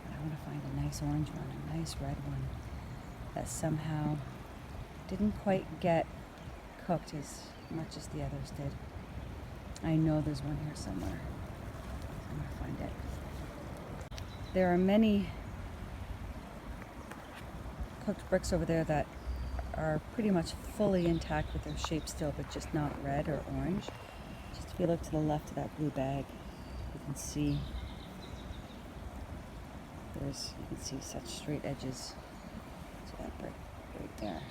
Speaker 1: But I want to find a nice orange one, a nice red one that somehow didn't quite get cooked as much as the others did. I know there's one here somewhere. I'm going to find it. There are many cooked bricks over there that are pretty much fully intact with their shape still, but just not red or orange. Just if you look to the left of that blue bag, you can see such straight edges to that brick right there.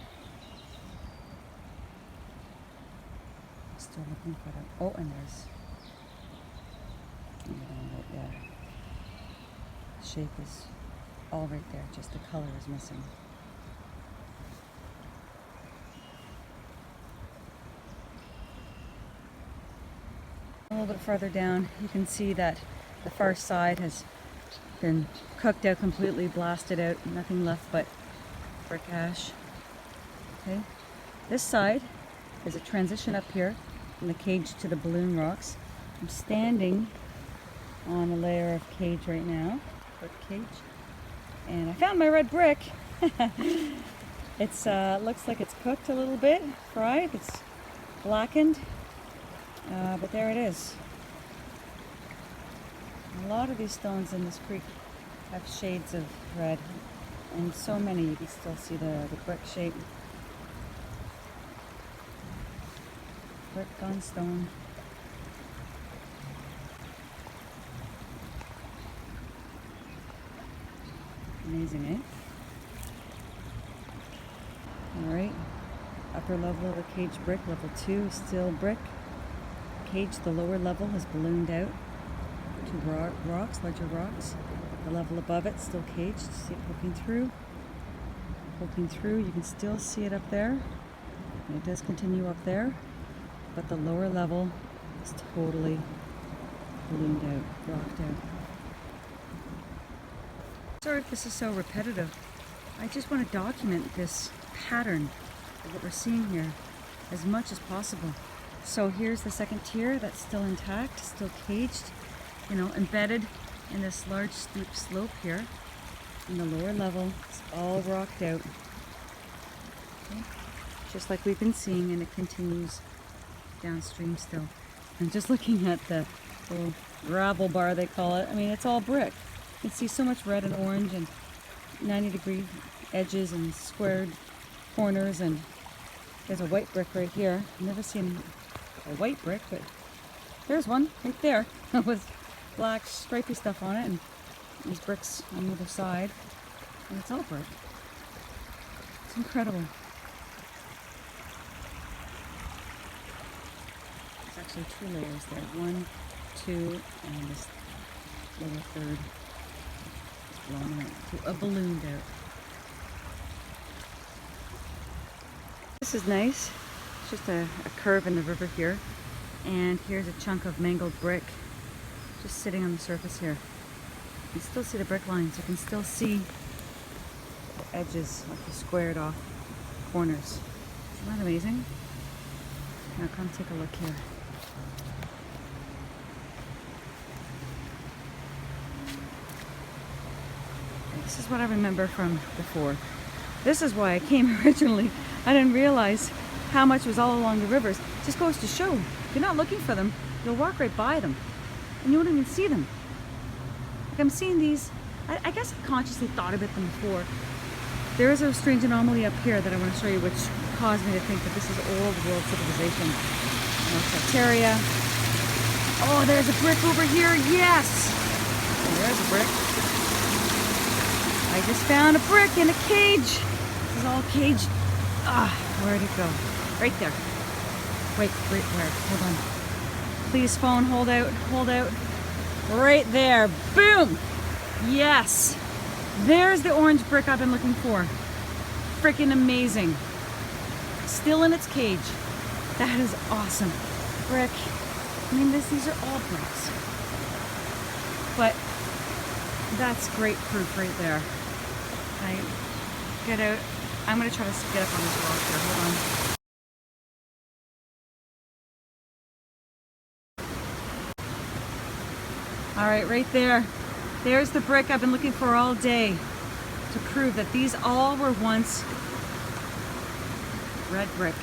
Speaker 1: Still looking for them. Oh, and there's another one right there. The shape is all right there, just the color is missing. A little bit further down, you can see that the far side has been cooked out completely, blasted out, nothing left but brick ash. Okay, this side is a transition up here from the cage to the balloon rocks. I'm standing on a layer of cage right now, brick cage, and I found my red brick. It's looks like it's cooked a little bit, fried. It's blackened, but there it is. A lot of these stones in this creek have shades of red, and so many you can still see the brick shape. Brick on stone. Amazing, eh? Alright, upper level of the cage brick, level 2 is still brick. Cage, the lower level is ballooned out to rocks, larger rocks. The level above it still caged. See it poking through. Poking through, you can still see it up there. And it does continue up there. But the lower level is totally ballooned out, rocked out. Sorry if this is so repetitive. I just want to document this pattern of what we're seeing here as much as possible. So here's the second tier that's still intact, still caged, you know, embedded in this large steep slope here. And the lower level is all rocked out. Okay. Just like we've been seeing, and it continues downstream still. I'm just looking at the little gravel bar they call it. I mean, it's all brick. You can see so much red and orange and 90-degree edges and squared corners, and there's a white brick right here. I've never seen a white brick, but there's one right there with black stripy stuff on it, and these bricks on the other side, and it's all brick. It's incredible. There's actually 2 layers there. 1, 2, and this lower third is blown out to a ballooned out. This is nice. It's just a curve in the river here, and here's a chunk of mangled brick just sitting on the surface here. You can still see the brick lines. You can still see the edges of the squared off corners. Isn't that amazing? Now come take a look here. This is what I remember from before. This is why I came originally. I didn't realize how much was all along the rivers. It just goes to show, if you're not looking for them, you'll walk right by them and you won't even see them. Like I'm seeing these, I guess I consciously thought about them before. There is a strange anomaly up here that I want to show you, which caused me to think that this is old world civilization. Terracing. Oh, there's a brick over here. Yes! There's a brick. I just found a brick in a cage. This is all caged. Ah, where'd it go? Right there. Wait, where? Hold on. Please, phone, hold out, hold out. Right there. Boom! Yes! There's the orange brick I've been looking for. Freaking amazing. Still in its cage. That is awesome. Brick. I mean, these are all bricks. But That's great proof right there. I get out. I'm going to try to get up on this rock here. Hold on. All right, right there. There's the brick I've been looking for all day to prove that these all were once red brick.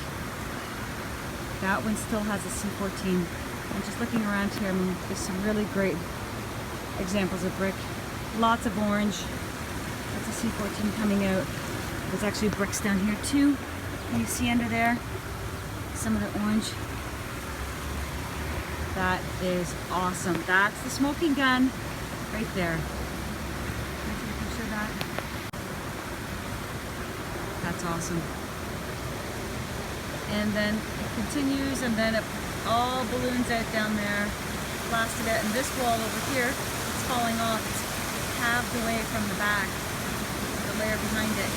Speaker 1: That one still has a C14. I'm just looking around here. I mean, there's some really great examples of brick. Lots of orange. That's a C14 coming out. There's actually bricks down here too. Can you see under there? Some of the orange. That is awesome. That's the smoking gun right there. Can I take a picture of that? That's awesome. And then it continues, and then it all balloons out down there, blasted out. And this wall over here, it's falling off. It's halved away from the back, the layer behind it.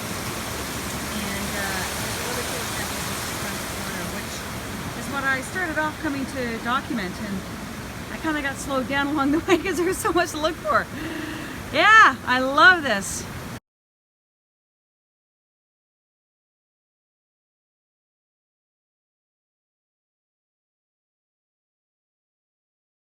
Speaker 1: And there's a really cool example of this front corner, which is what I started off coming to document. And I kind of got slowed down along the way because there was so much to look for. Yeah, I love this.